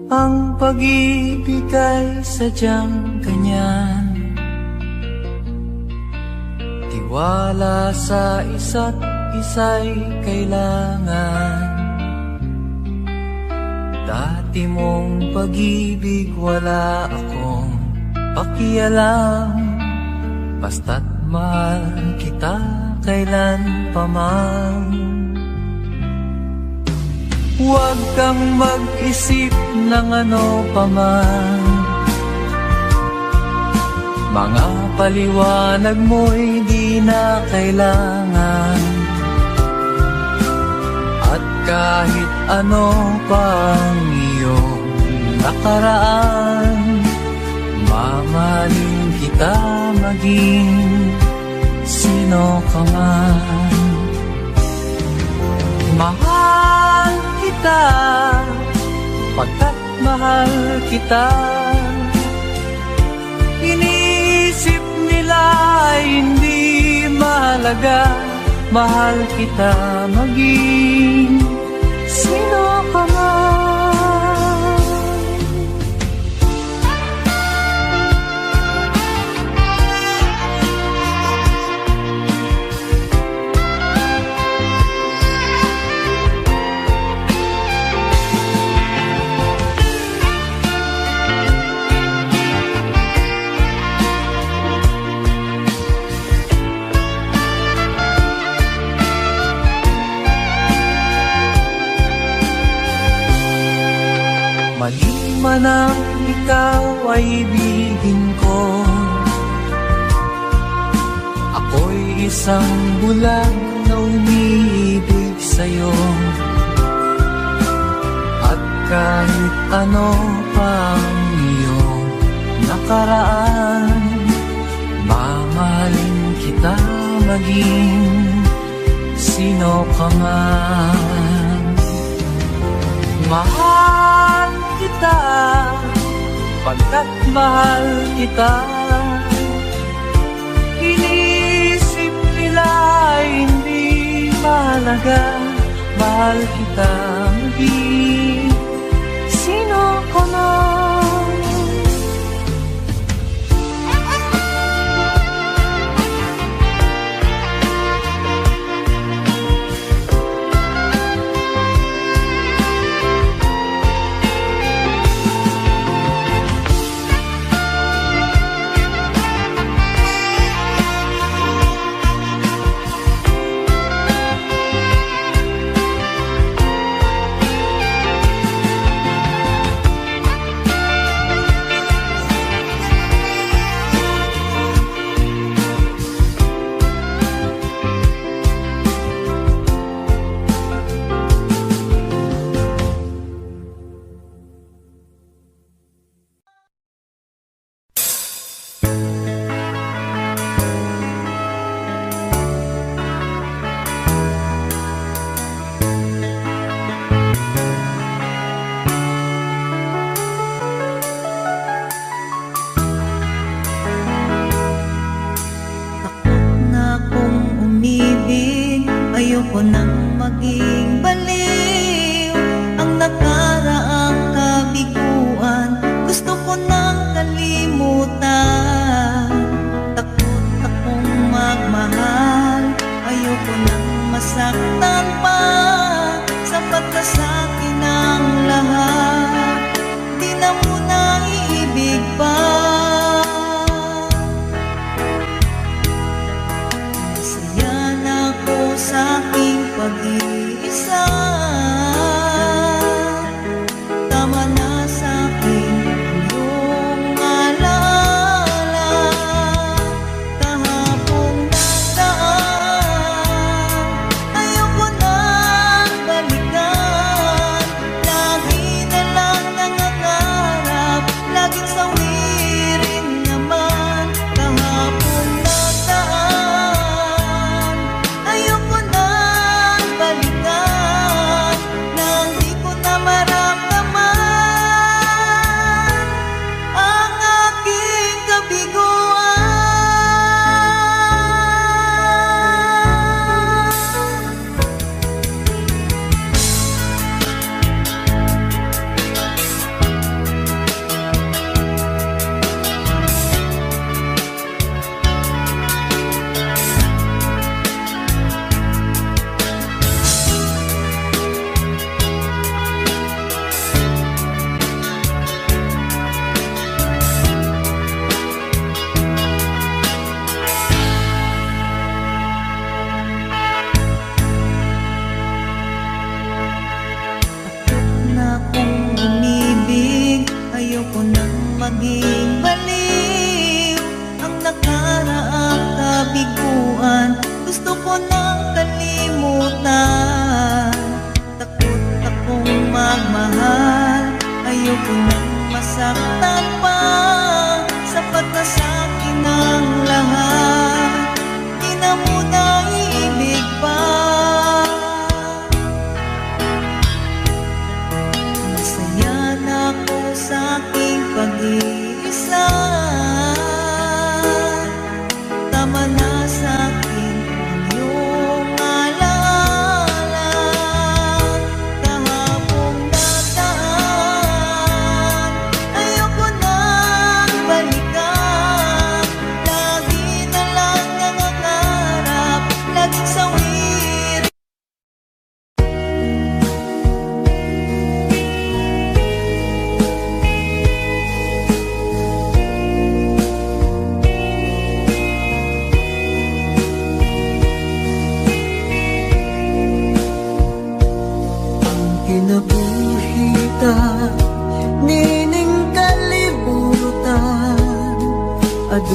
Ang pag-ibig ay sadyang ganyan, tiwala sa isa't isa'y kailangan. Dati mong pag-ibig wala akong pakialam, basta't mahal kita kailan pa man. Huwag kang mag-isip ng ano pa man, mga paliwanag mo'y di na kailangan. At kahit ano pang iyong nakaraan, mamahalin kita maging sino ka man. Mahal kita pagkat mahal kita. Inisip nila ay hindi mahalaga, mahal kita maging sino ka man. Mali man ang ikaw ay ibigin ko, ako'y isang bulag na umiibig sa'yo. At kahit ano pang iyong nakaraan, mamahalin kita maging sino ka man. Mahal kita pagkat mahal kita. Inisip nila hindi mahalaga, mahal kita maging sino ka man. Ayoko nang maging baliw ang nakaraang kabiguan. Gusto ko nang kalimutan. Takot akong magmahal, ayoko nang masaktan pa. Sapat na sa'kin ang lahat, di na muna iibig pa. Sa aking pag-iisa,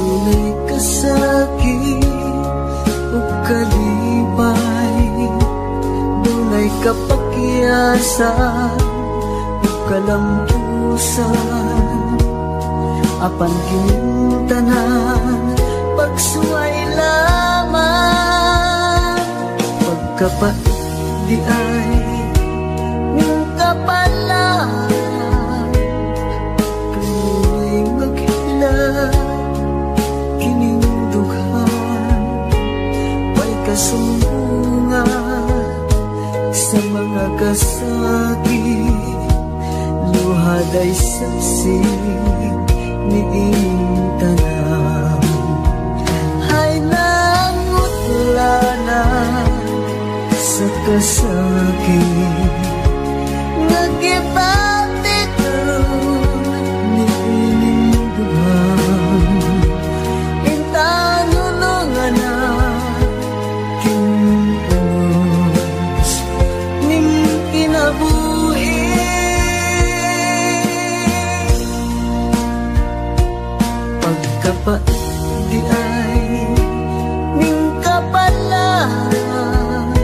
kanunay kasakit o kalibay, dunay kapakyasan o kalampusan, apan kining tanan pagsuway lamang, pagkapait di ay ning kapalaan, kanu'y maghilag kining dughan, may kasumbungan sa mga kasakit, luhad ay saksi ni ining tanan. Ay nangutla na sa kasakit, nagibati karon ni ining dughan, intanulungan na kinunos ning kinabuhi. Pagkapait di ay ning kapalaan,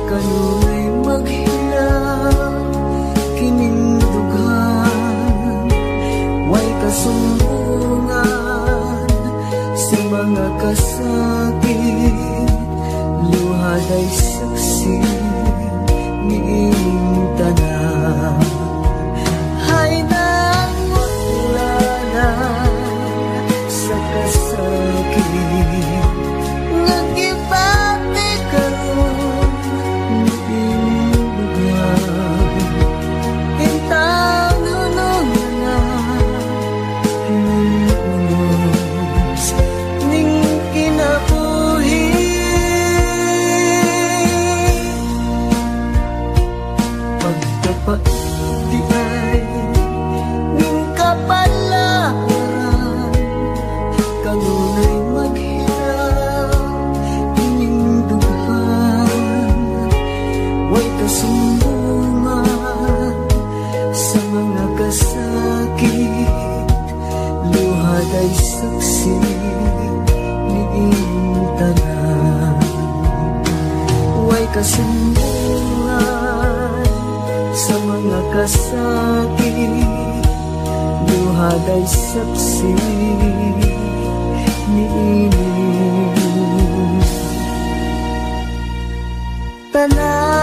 kanunay maghilang kining dughan, way kasumbungan sa mga kasakit, luhad ay saksi ni ining tanan. Hay nangutla na sa kasakit, nagibati karon ni ining dughan, intanulungan na kining unos ning kinabuhi. Pagkapait di ay ning kapalaan, kanunay maghilang kining dughan, way kasumbungan sa mga kasakit, luhad ay saksi ni ining tanan. Way kasumbungan sa mga kasakit, luhad ay saksi ni ining tanan.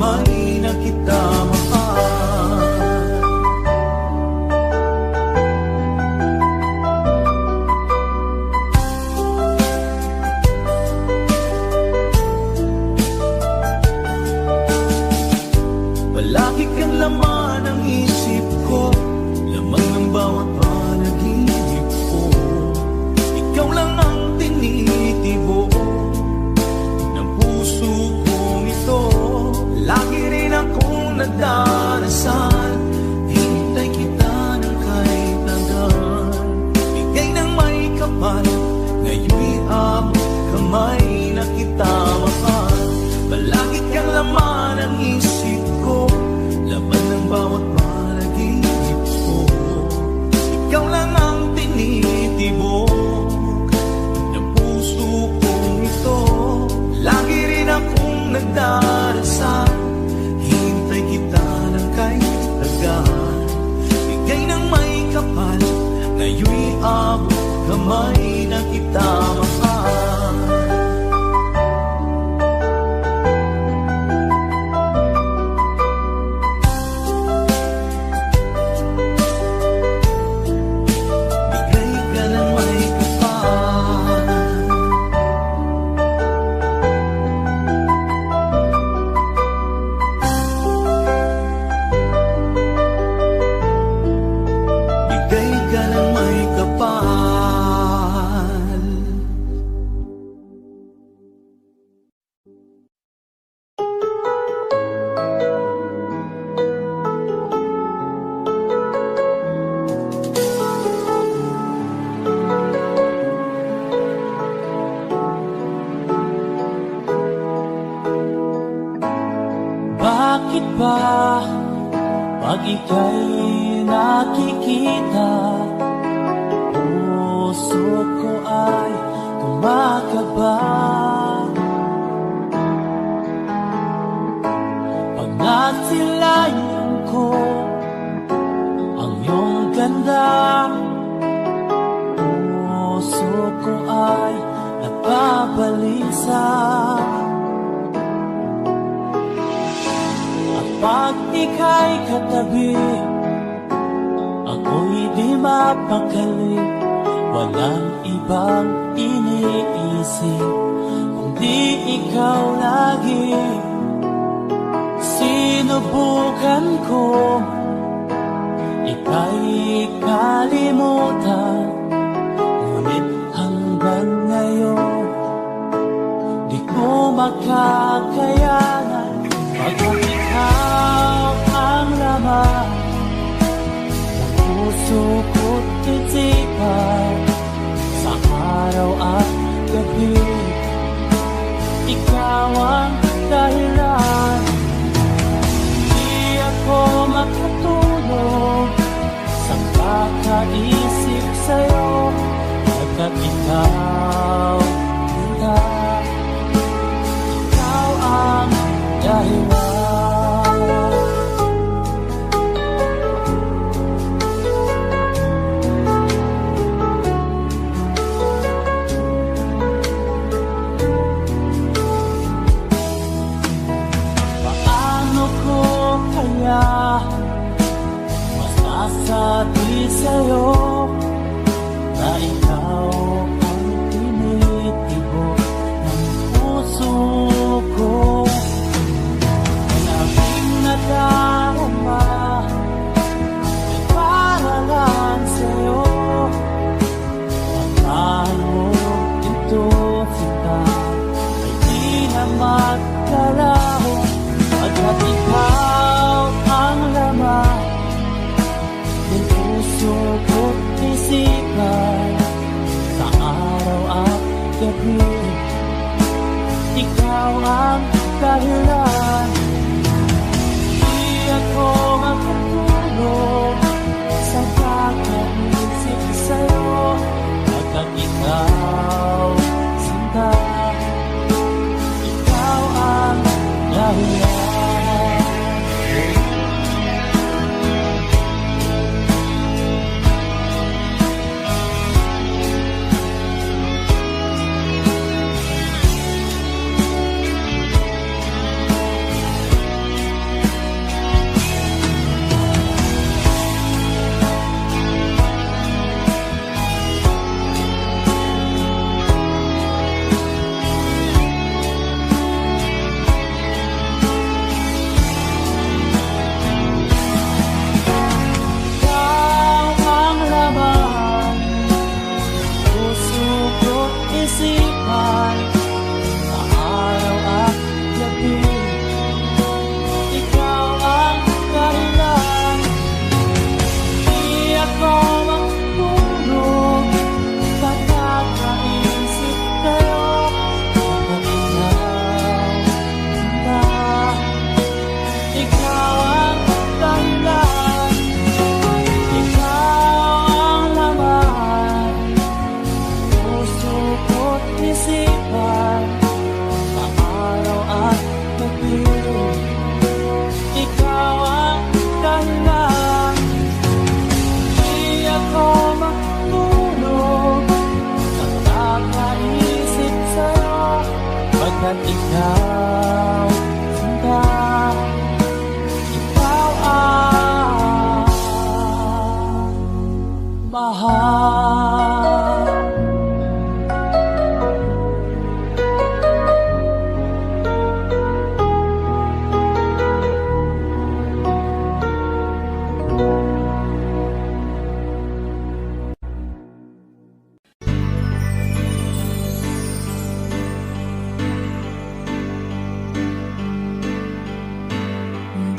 kamay na kita mahal. Palagi kang laman ng isip ko, lamang ng bawat panaginip ko. Ikaw lang ang tinitibo ng puso kong ito. Lagi rin akong nagdarasal, hintay kita ng kahit hanggan. Bigay ng may kapal, ngayon'y abot kamay na kita mahal. Palagi kang laman ng isip ko, laman ng bawat panaginip ko. Ikaw lang ang tinitibok ng puso kong ito. Lagi rin akong nagdarasal, hintay kita ng kahit tagal. Bigay ng may kapal, ngayon'y abot kamay na kita mahal. Bakit ba pag ika'y nakikita, puso ko ay kumakaba? Pag nasilayan ko ang iyong ganda, puso ko ay nagbabalisa. Pag ika'y katabi, ako'y di mapakali. Walang ibang iniisip kundi ikaw lagi. Sinubukan ko ika'y kalimutan, ngunit hanggang ngayon di ko makakayanan. Pagkat ikaw ang laman ng puso ko't isipan, sa araw at gabi, ikaw ang dahilan. Di ako makatulog sa kakaisip sa'yo, pagkat ikaw kita, ikaw ang dahilan. Paano ko kaya masasabi sa'yo na ikaw ang tinitibok ng puso ko? Nadarama ay para lang sa'yo. Ang mahal mo ito kita ay di na magkalaho, pagkat ikaw ang laman ng puso ko't isipan, sa araw at gabi, ikaw ang dahilan. Ako makatulog sa kakaisip sa'yo, pagkat ikaw sinta, ikaw ang dahilan. Pagkat ikaw, sinta, ikaw ang mahal.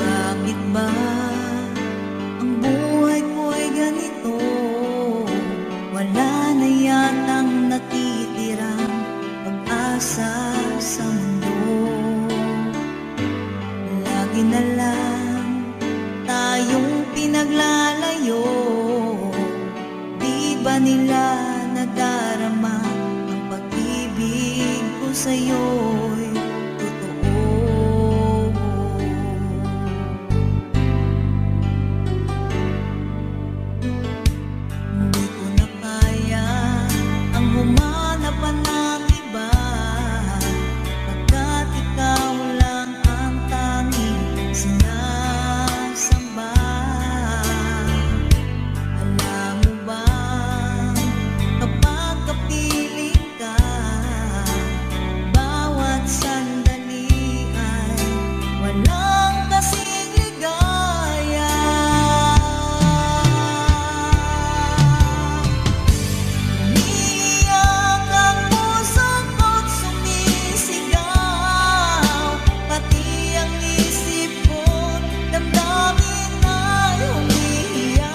Bakit ba ang buhay ko'y ganito? Wala na yatang natitirang pag-asa sa mundo. Lagi na lang tayong pinaglalayo. Di ba nila nadarama ang pag-ibig ko sa'yo'y totoo? Hindi ko na kaya ang humanap pa ng iba, pagkat ikaw lang ang tanging sinasamba. Alam mo ba, kapag kapiling ka, bawat sandali ay walang kasing ligaya. Umiiyak ang puso ko't sumisigaw, pati ang isip ko't damdamin ay umiiyak.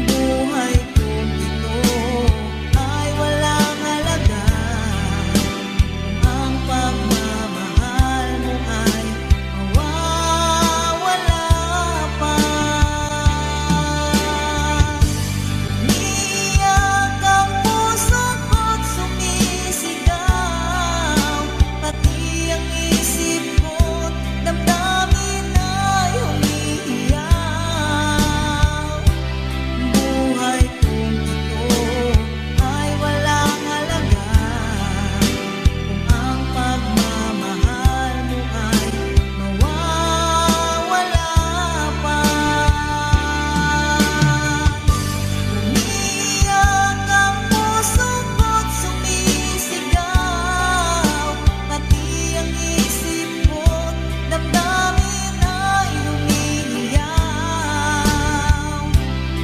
Buhay kong ito ay walang halaga kung ang pagmamahal mo ay mawawala pa. Umiiyak ang puso ko't sumisigaw, pati ang isip ko't damdamin ay umiiyak. Buhay kong ito ay walang halaga kung ang pagmamahal mo ay mawawala pa. Umiiyak ang puso ko't sumisigaw, pati ang isip ko't damdamin ay umiiyak.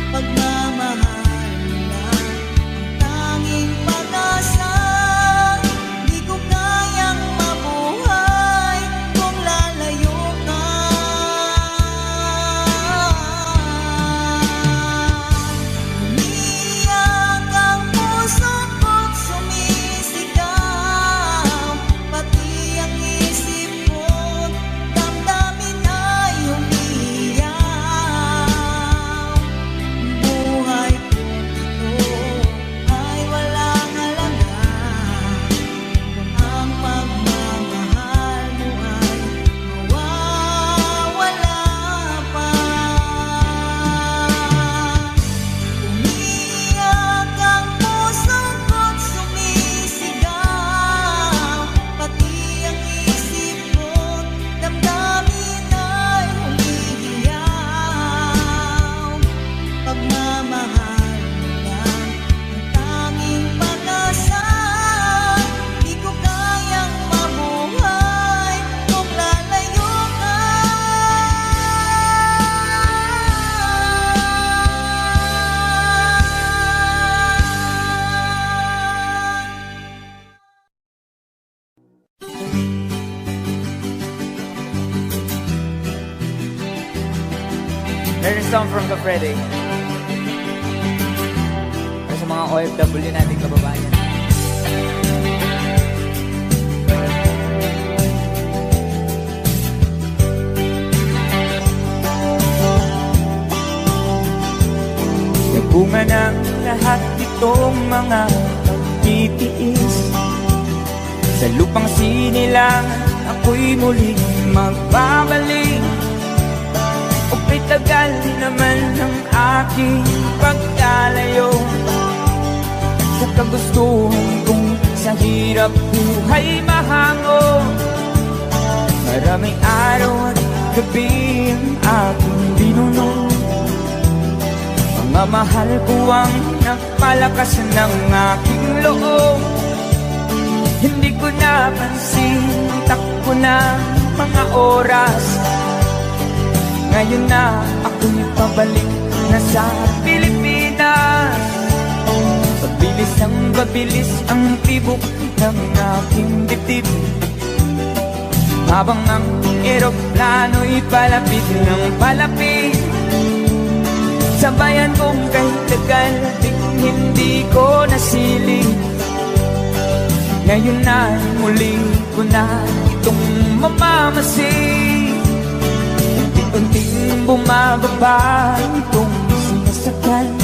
Pagmamahal mo lang ang tanging pag-asa. Di ko kayang mabuhay kung lalayo ka. Umiiyak ang puso ko't sumisigaw, pati ang isip ko't damdamin ay umiiyak. Buhay kong ito ay walang halaga kung ang pagmamahal mo ay mawawala pa. Umiiyak ang puso ko't sumisigaw, pati ang isip ko't damdamin ay umiiyak. Pagmamahal mo lang ang tanging pag-asa. Di ko kayang mabuhay kung lalayo ka. There's a song from Kafrede para sa mga OFW nating kababayan. Nagbunga ng lahat itong mga pagtitiis. Sa lupang sinilangan ako'y muling magbabalik. O kay tagal naman ng aking pagkalayo sa kagustuhan kong sa hirap hirap buhay mahango. Maraming araw at gabi ang aking binunong. Mga mahal ko ang nagpalakas ng aking loob. Hindi ko napansin, takbo na mga oras. Ngayon na ako'y pabalik na sa Pilipinas. Pabilis ang pabilis ang tibok ng aking dibdib, habang ang eroplano'y palapit ng palapit. Sa bayan kong kahit tagal hindi ko nasilip. Ngayon na muli ko na itong mamamasid. Unti-unting bumababa itong sinasakyan.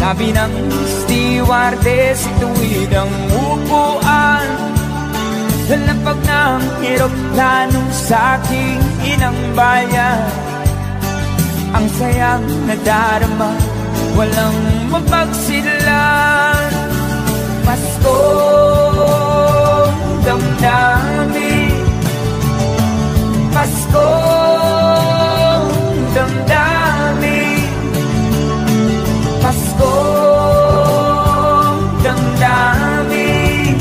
Sabi ng stewardess, ituwid ang upuan. Lalapag ng eroplano sa aking inang bayan. Ang sayang nadarama, walang mapagsilan. Pasko, damdamin. Pasko, damdamin. Pasko, damdamin.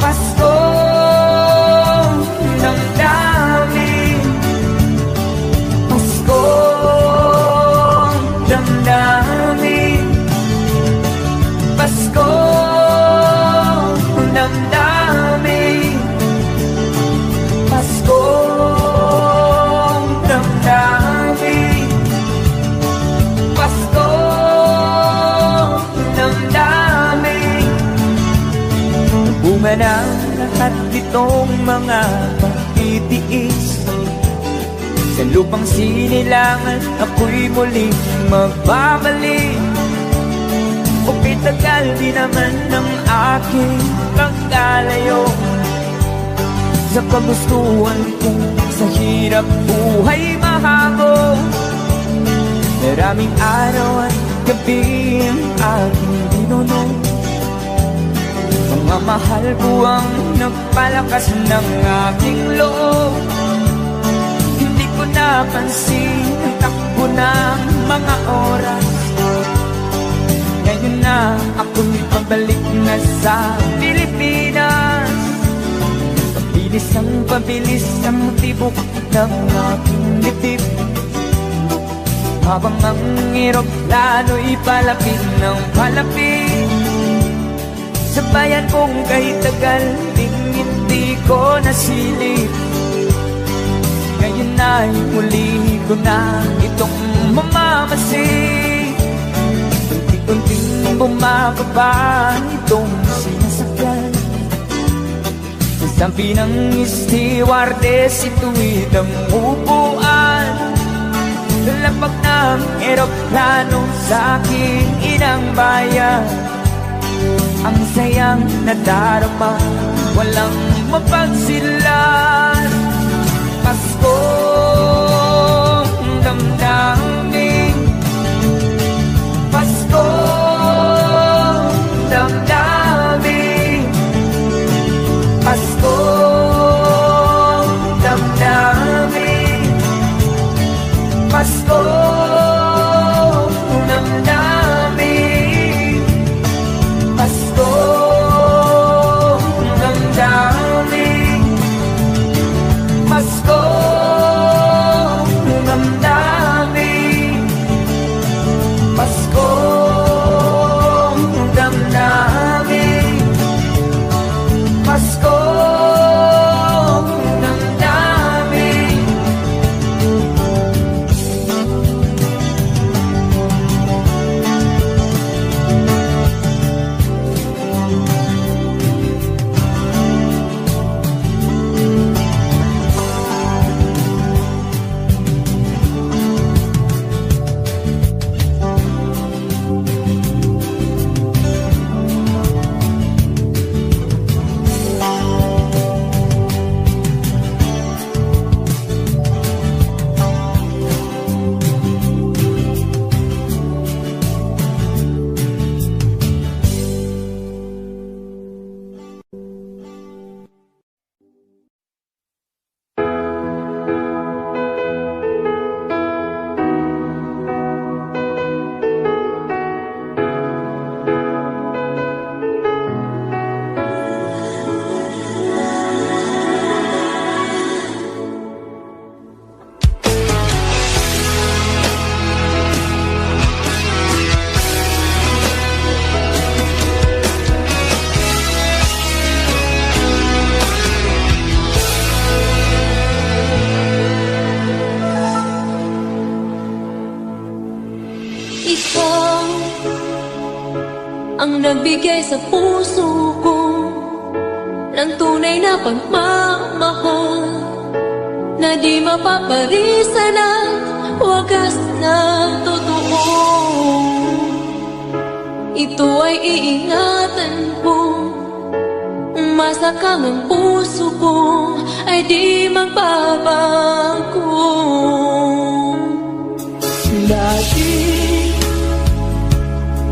Pasko, damdamin. Pasko, damdamin. Pasko, damdamin. Pasko, damdamin. Pasko, damdamin. Bunga ng lahat itong mga pagtitiis. Sa lupang sinilangan ako'y muling magbabalik. Upit tagal di naman ng aking pagkalayo sa kagustuhan kong sa hirap buhay mahango. Maraming araw at gabi ang aking binunong. Mga mahal ko ang nagpalakas ng aking loob. Hindi ko napansin ang takbo ng mga oras. Ngayon na ako'y pabalik na sa Pilipinas. Pabilis ang tibok ng aking dibdib, habang ang eroplano'y palapit ng palapit. Sa bayan kong kahit tagal hindi ko nasilip. Ngayon na'y muli ko na itong mamamasid. Unti-unting bumababa itong sinasakyan. Sabi ng stewardess, ituwid ang upuan. Lalapag ng eroplano sa aking inang bayan. Ang sayang nadarama, walang mapagsilan. Pasko, damdamin. Pasko, damdamin. Pasko, damdamin. Pasko, damdamin. Pasko, damdamin. Pasko, damdamin. magbigay sa puso ko ng tunay na pagmamahal na di mapaparisan at wagas na totoo. Ito ay iingatan ko, masakang ang puso ko ay di magbabago. Dati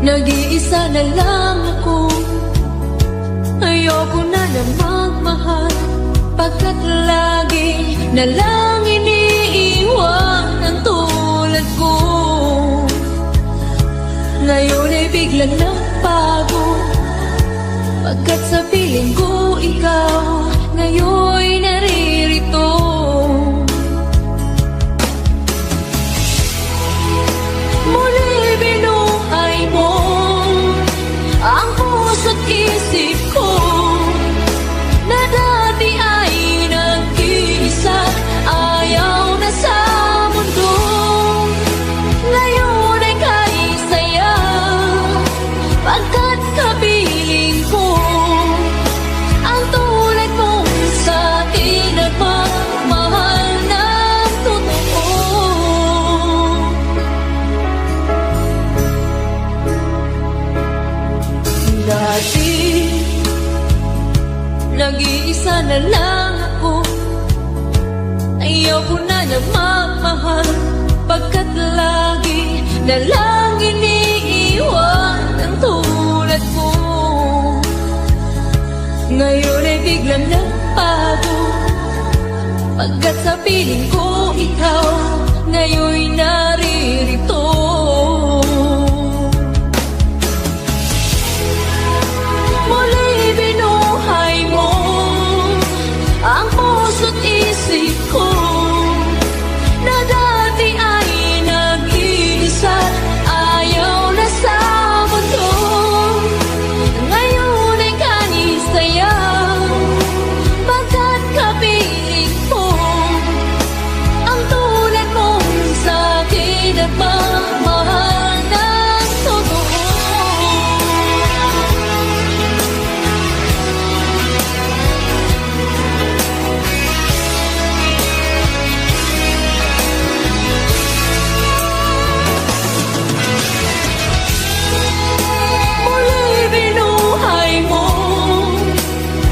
nag-iisa na lang ako, ayoko na na magmahal, pagkat lagi na lang iniiwan ang tulad ko. Ngayon ay bigla nagbago, pagkat sa piling ko ikaw ngayon naririto. Muli binuhay mo ang puso't isip ko na dati ay nag-iisa, ayaw na sa mundo. Ngayon ay kaisaya, pagkat kapiling ko ang tulad mo sa akin at magmahal ng totoo. Dati nag-iisa na lang ako, ayaw ko na na magmahal, pagkat lagi na lang iniiwan ang tulad ko. Ngayon ay biglang nagbago, pagkat sa piling ko ikaw ngayon naririto. Muli binuhay mo ang puso't isip ko na dati ay nag-iisa, ayaw na sa mundo. Ngayon ay kanisaya, pagkat kapiling mo ang tulad mo sa akin at magmahal ng totoo. Muli binuhay mo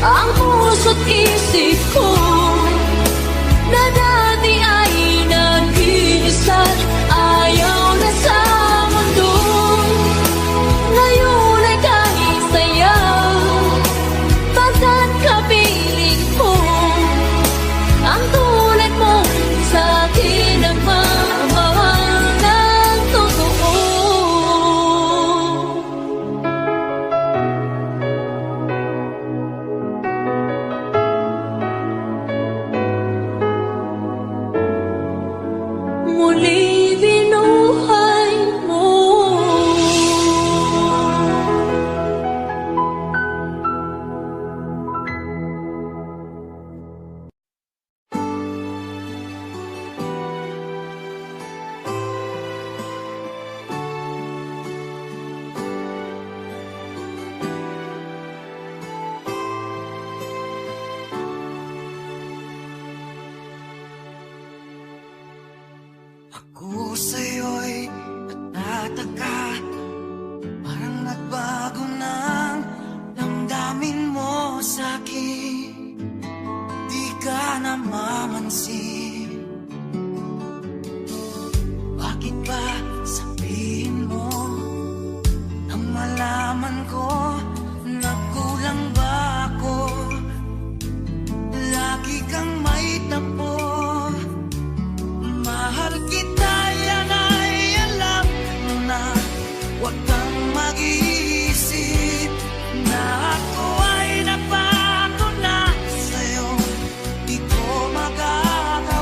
ang puso't isip ko na dati ay nag-iisa, ayaw na sa mundo. Ngayon ay kanisaya, pagkat kapiling mo ang tulad mo sa akin ang magmahal ng totoo. Muli binuhay mo. Ako sa'yo'y natataka, parang nagbago ng damdamin mo sa'kin. Di ka namamansin, bakit ba sabihin mo nang malaman ko nagkulang ba ako? Lagi kang may tapo, mahal kita, yan ay alam mo na. Huwag kang mag-iisip na ako ay napako na sa'yo. Di ko magagawa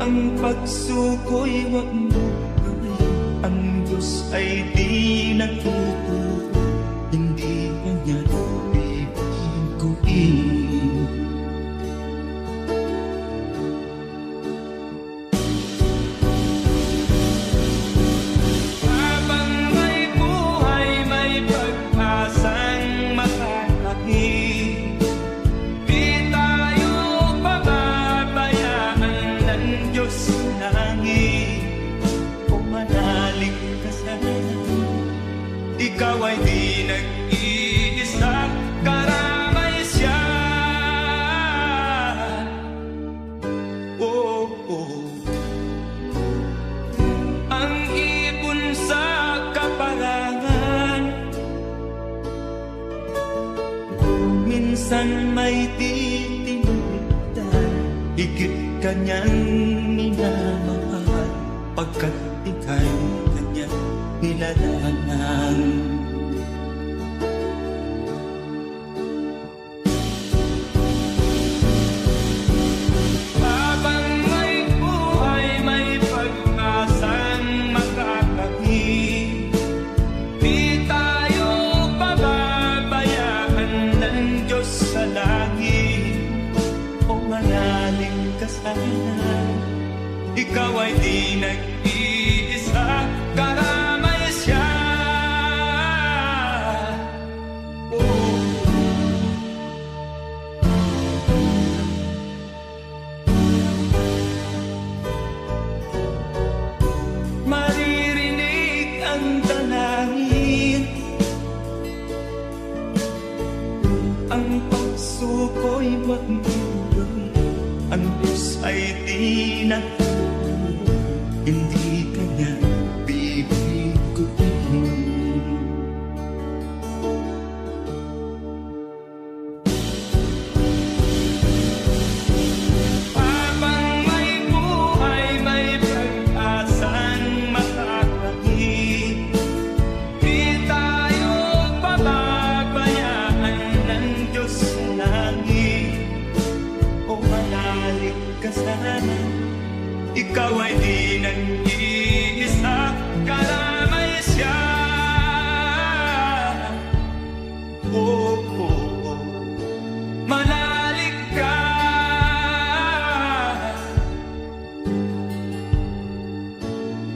Ang pagsuko'y wag mo gawin. Ang Diyos ay di nagtuturo, hindi kanya bibiguin. Habang may buhay, may pag-asang makakakit. Di tayo pababayaan ng Diyos sa langit. Kung manalig ka sana, ikaw ay di nag-iisa, karamay siya. Oh, oh. Ang ibon sa kaparangan, minsan may titinulitan. Higit kanyang minamahal, pagkat ika'y kanyang nilalangan. Habang may buhay, may pag-asang makakakit. Di tayo pababayaan ng Diyos sa langit. O manalig ka sana, ikaw ay di nag-iisa, karamay siya. Oh. Maririnig ang dalangin, ang pagsuko'y wag mo gawin. Ang Diyos ay di nagtuturo, hindi kanya bibiguin. Habang may buhay, may pag-asang makakakit. Di tayo pababayaan ng Diyos sa langit. O manalig ka sana, ikaw ay di nag-iisa, karamay siya. Oh, oh, oh. Manalig ka,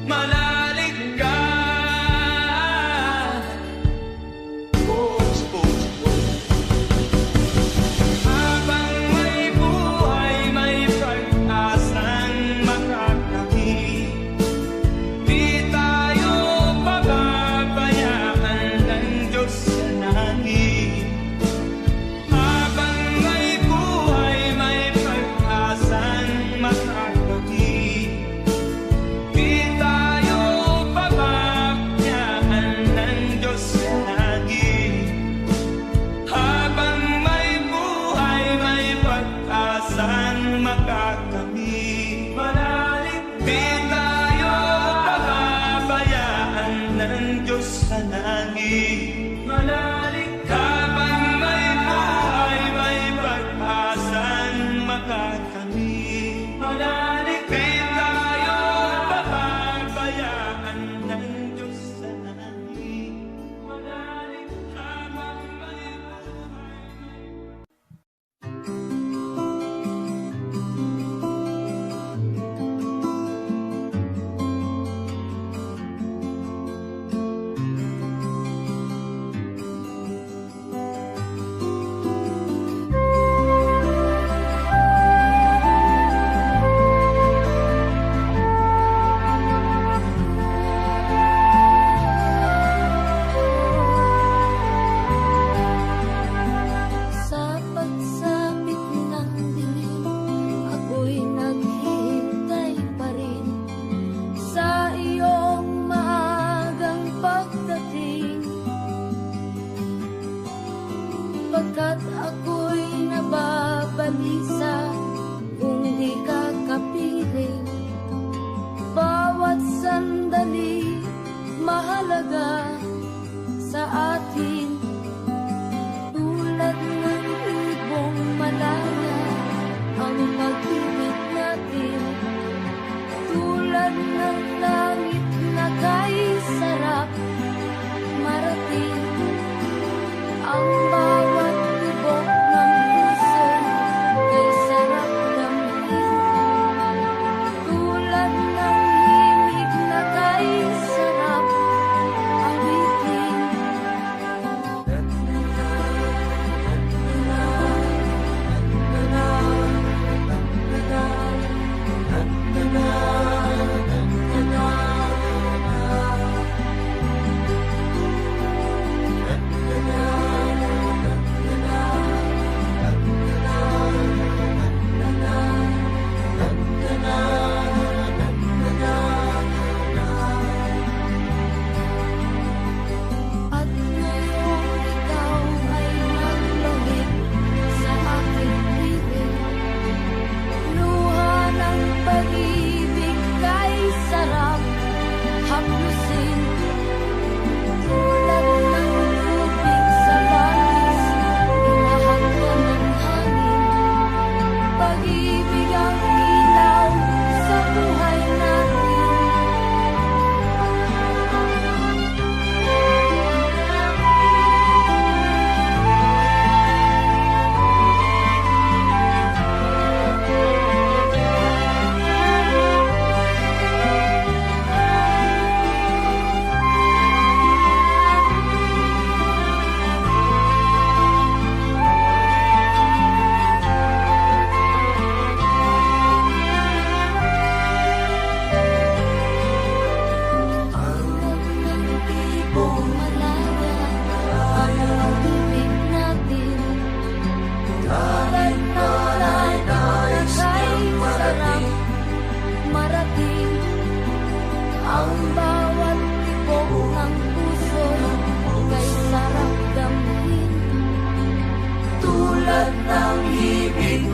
manalig ka. Oh, oh, oh. Habang may buhay, may pag-asang makakakit.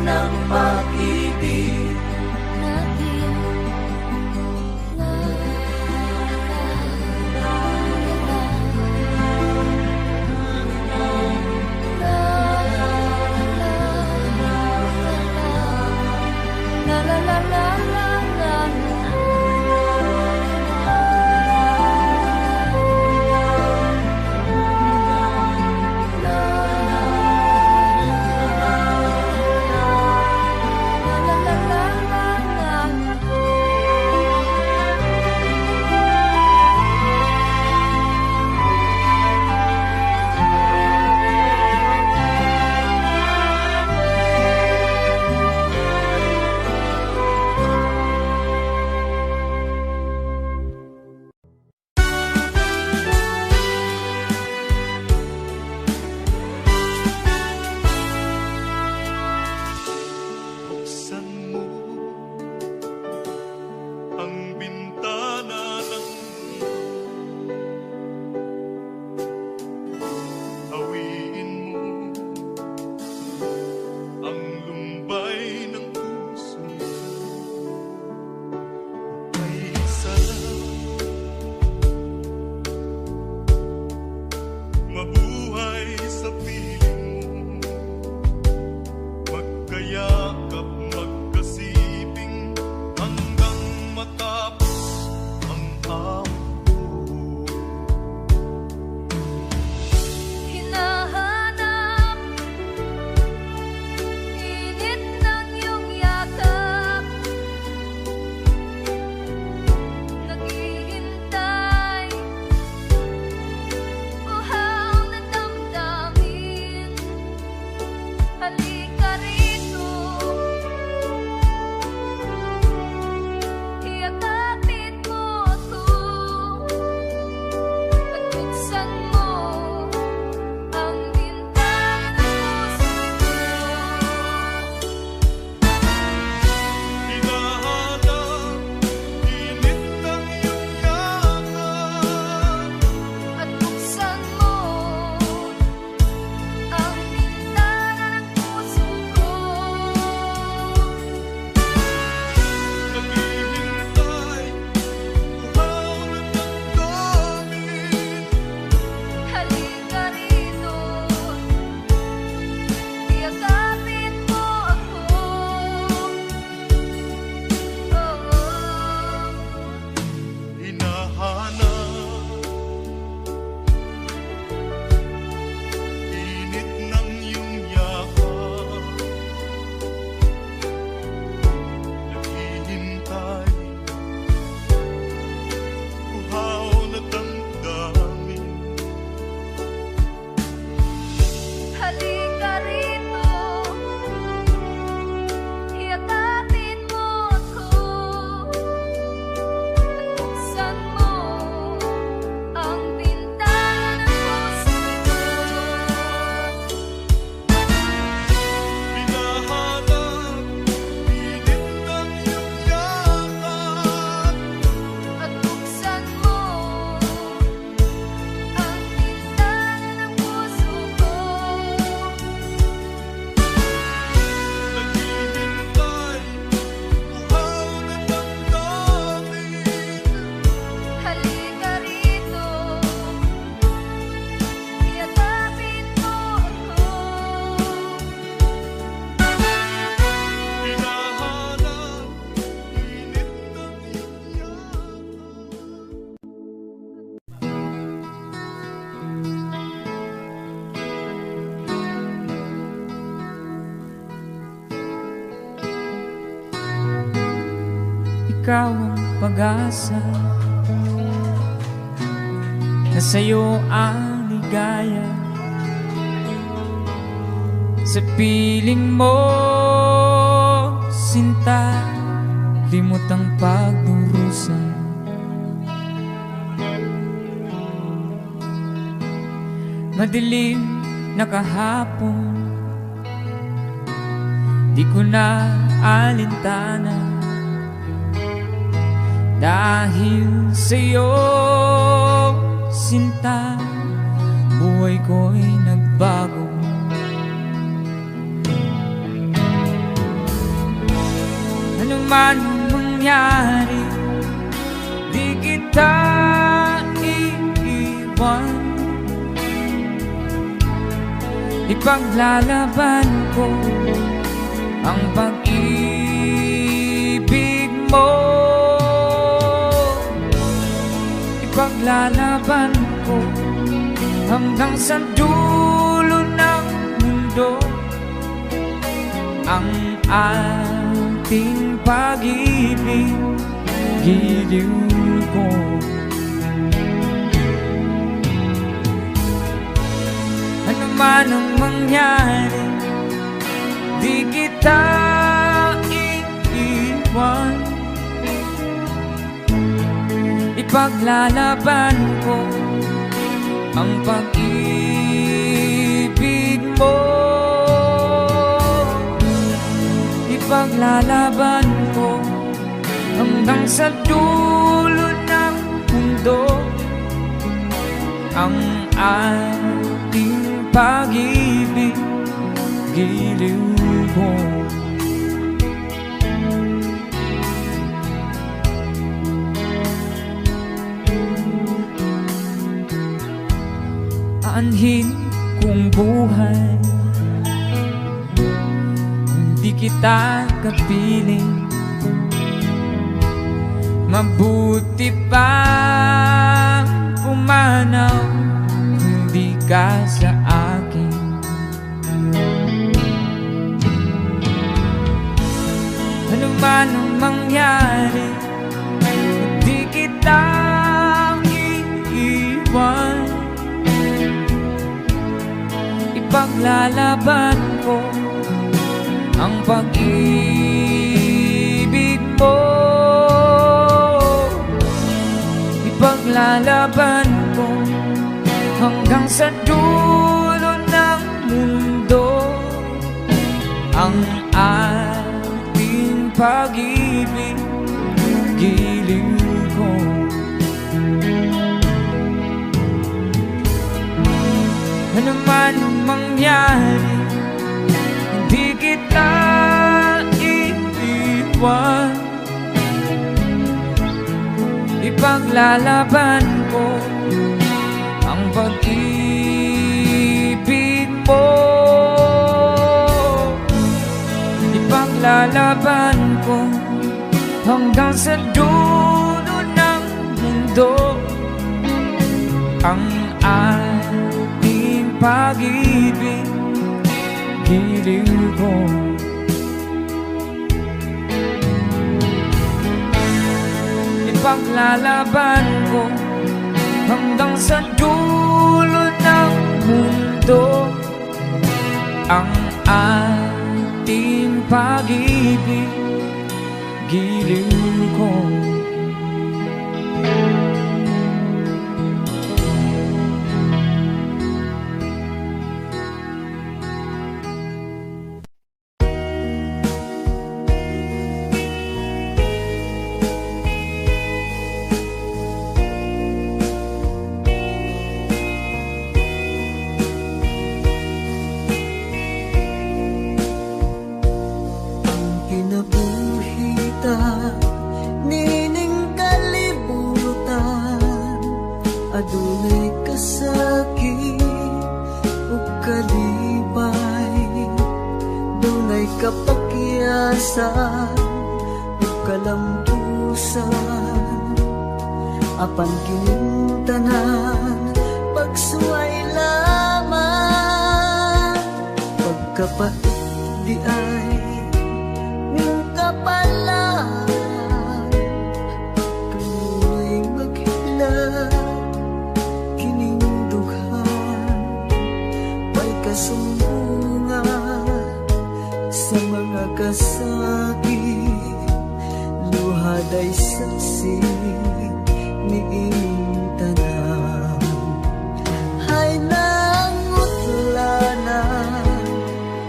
ng pag-ibig natin. La, la, la, la, la, la. Buksan mo ang bintana ng mundo. Hawiin mo ang lumbay ng puso. May isa lang mabuhay sa piling mo. Magkayakap, magkasiping hanggang matapos ang hamon. Hinahanap init ng iyong yakap, naghihintay uhaw na damdamin. Halika rito, iyakapin mo ako at buksan mo ang bintana ng puso ko. Hinahanap init ng iyong yakap. At buksan mo ang bintana ng puso ko. Naghihintay, uhaw na damdamin. Halika rito, iyakapin mo ako. Hinahanap init ng iyong yakap. Naghihintay, uhaw na damdamin. Halika rito, iyakapin mo ako. At buksan mo ang bintana ng puso ko. Hinahanap init ng iyong yakap. At buksan mo ang bintana ng puso ko. Naghihintay, uhaw na damdamin. Halika rito, iyakapin mo ako. Hinahanap init ng iyong yakap. Ikaw ang pag-asa na sa'yo ang ligaya. Sa piling mo, sinta, limot ang pagdurusa. Madilim na kahapon, di ko na alintana. Dahil sa'yo, sinta, buhay ko'y nagbago. man mangyari, di kita iiwan. Ipaglalaban ko ang pag-ibig mo. Ipaglalaban ko hanggang sa dulo ng mundo ang ating pag-ibig, giliw ko. Ano man ang mangyari, di kita iiwan. Ipaglalaban ko ang pag-ibig mo. Ipaglalaban ko hanggang sa dulo ng mundo ang ating pag-ibig, giliw ko. Aanhin kong buhay, hindi kita kapiling. Mabuti pa pumanaw, hindi ka sa akin. Ano man ang mangyari, hindi kita iiwan. Ipaglalaban ko ang pag-ibig mo. Ipaglalaban ko hanggang sa dulo ng mundo ang ating pag-ibig, giliw ko. Ano man ang mangyari, hindi kita iiwan. Ipaglalaban ko ang pag-ibig mo. Ipaglalaban ko hanggang sa dulo ng mundo ang ating pag-ibig, giliw ko. Ipaglalaban ko hanggang sa dulo ng mundo ang ating pag-ibig, giliw ko. Kinabuhita, nining kalibutan, adunay kasakit o kalibay, dunay kapakyasan o kalampusan, apan kinintanan pagsuway lamang, pagkapait di ay kapalan, kanu'y maghilang, kinindughan, may kasumbungan sa mga kasakit, luhaday saksi ni tanan. Hay nangutlanan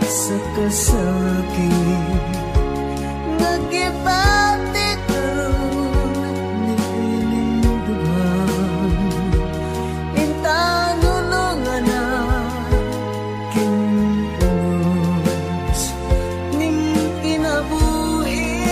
sa kasakit, nagibati ko ni pinindughan, intanulungan na kinunos ning kinabuhi,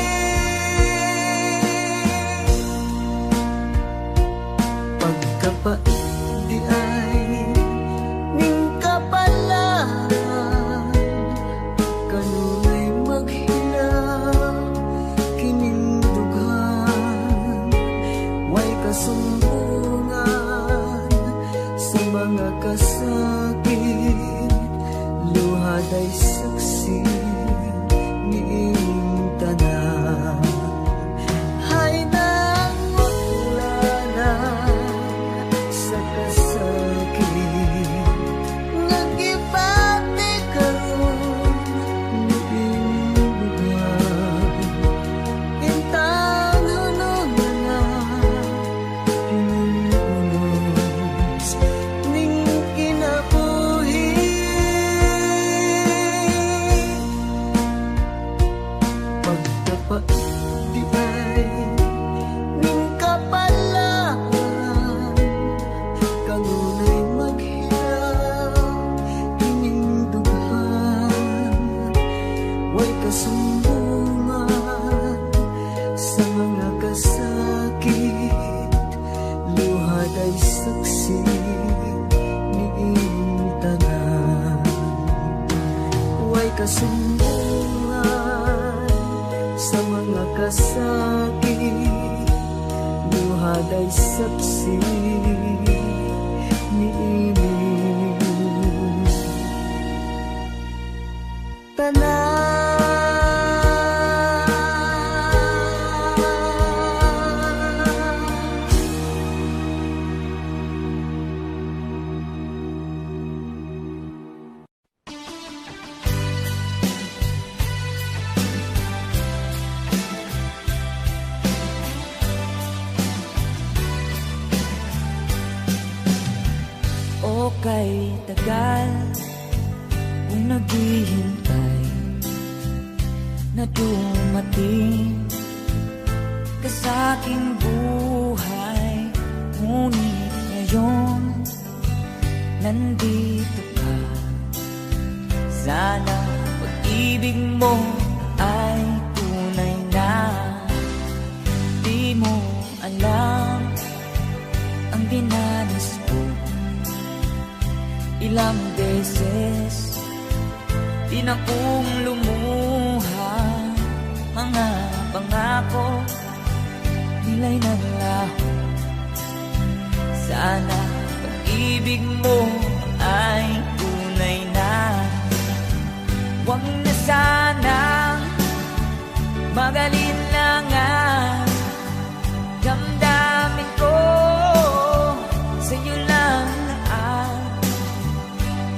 di ay ning kapalaran kanunay maghiraw ining dughan way kasumbungan sa mga kasakit luhad ay saksi ni inyong tanan way kasumbungan sa mga kasakit luhad ay saksi ni inyong tanan. O kay tagal kung naghihintay na dumating ka sa aking buhay, ngunit ngayon nandito ka. Sana pag-ibig mo ay tunay na. Di mo alam ang dinanas ko. Ilang beses din akong lumuha, mga pangako nila'y naglaho. Sana pag-ibig mo ay tunay na. Huwag na sanang magalinlangan damdamin ko sa'yo lang ang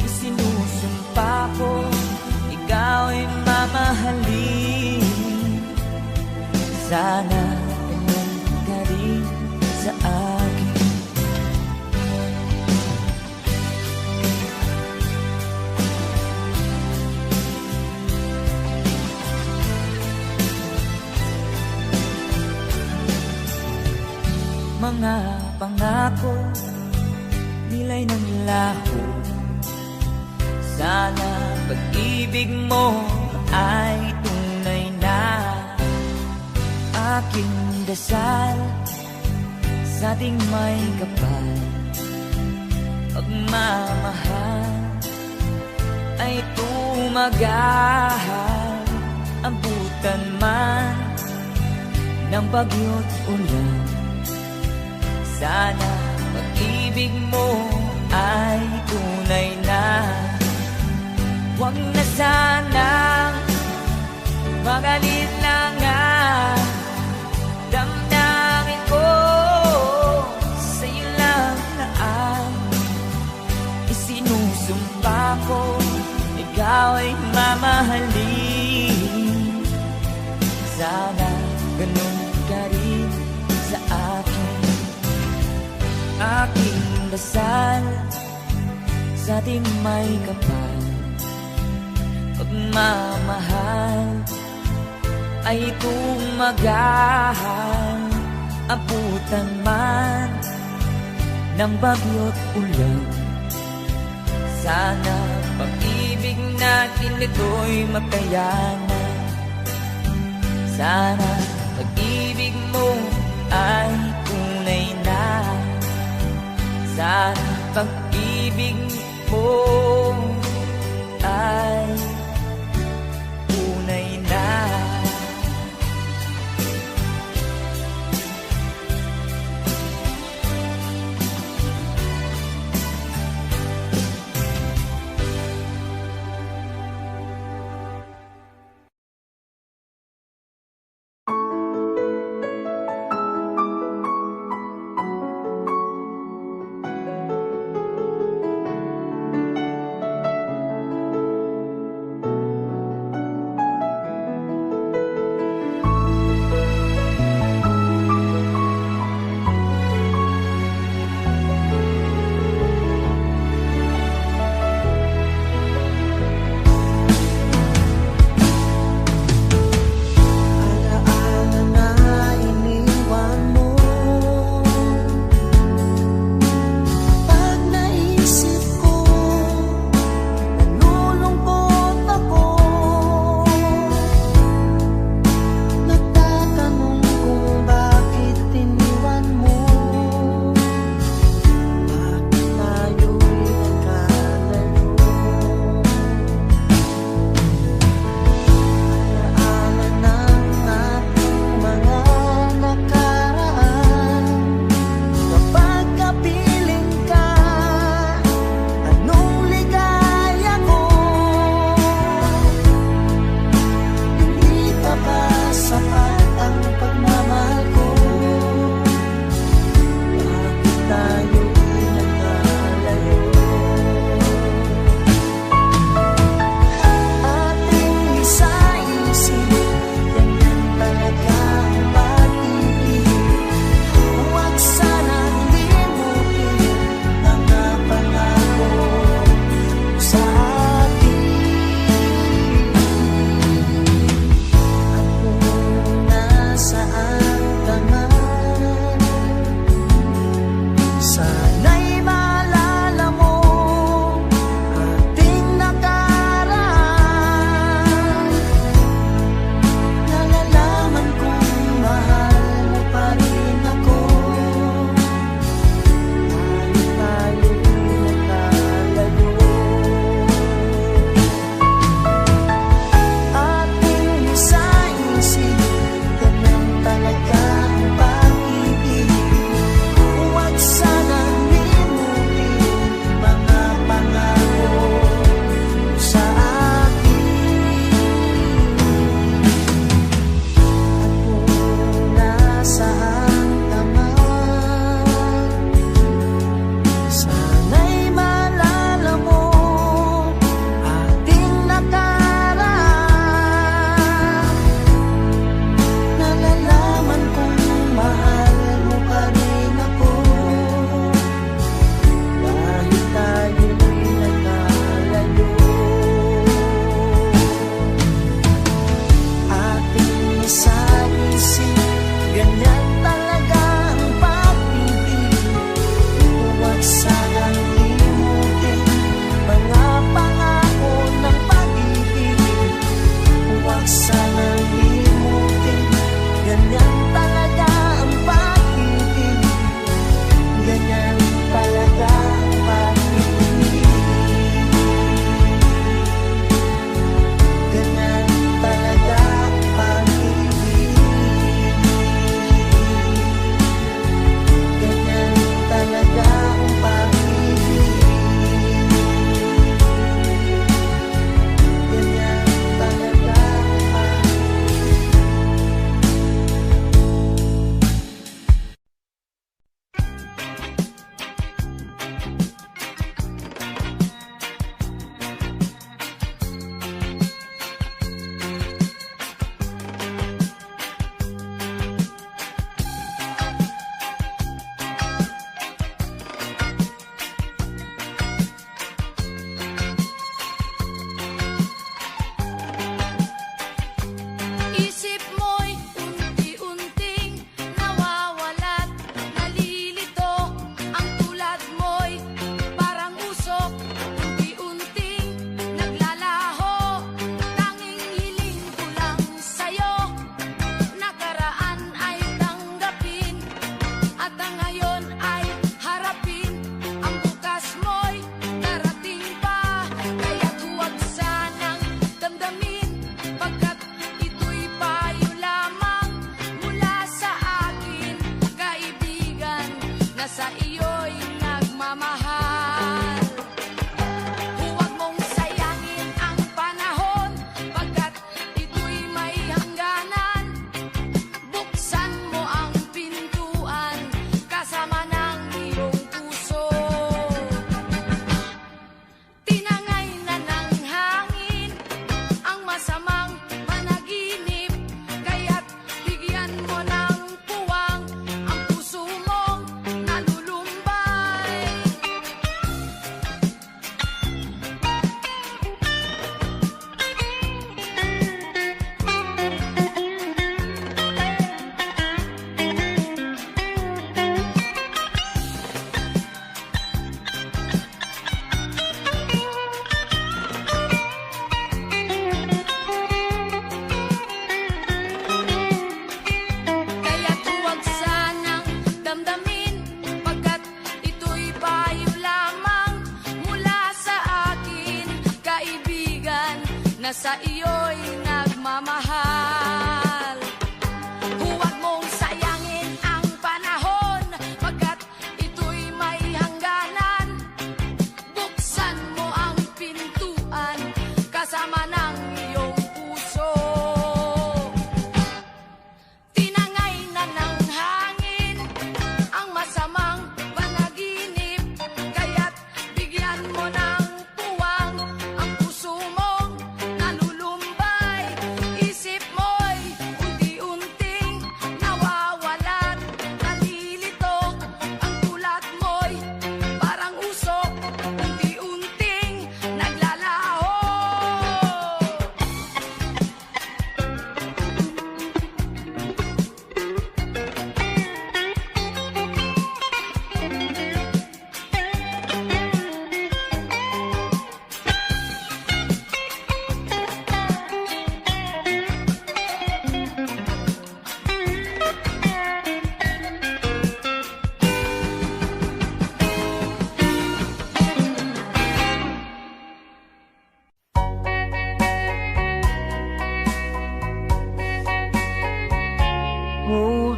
isinusumpa ko. Ikaw ay mamahalin. Sana ganun ka rin sa akin. Mga pangako nila'y naglaho. Sana pag-ibig mo ay tunay na. Aking dasal sa ating may kapal, pagmamahal ay tumagal. Abutan man ng bagyo't ulan, sana pag-ibig mo ay tunay na. Huwag na sanang magalinlangan damdamin ko sa'yo lang na ang isinusumpa ko. Ikaw ay mamahalin. Sana ganun ka rin sa akin. Aking dasal sa ating may kapal, pagmamahal ay tumagal. Abutan man ng bagyo't ulan, sana pag-ibig natin ito'y makayanan. Sana pag-ibig mo ay tunay na. Sana pag-ibig mo ay tunay na.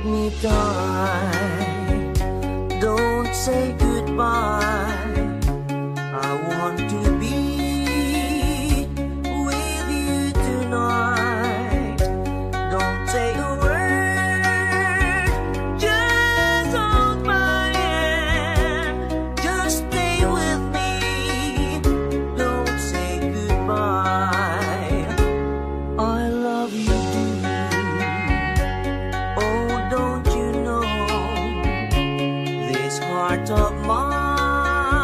me die. Don't say goodbye. I want to be with you tonight. Don't say a word, just hold my hand. Just stay with me. Don't say goodbye. I love you, dear. Oh, don't you know this heart of mine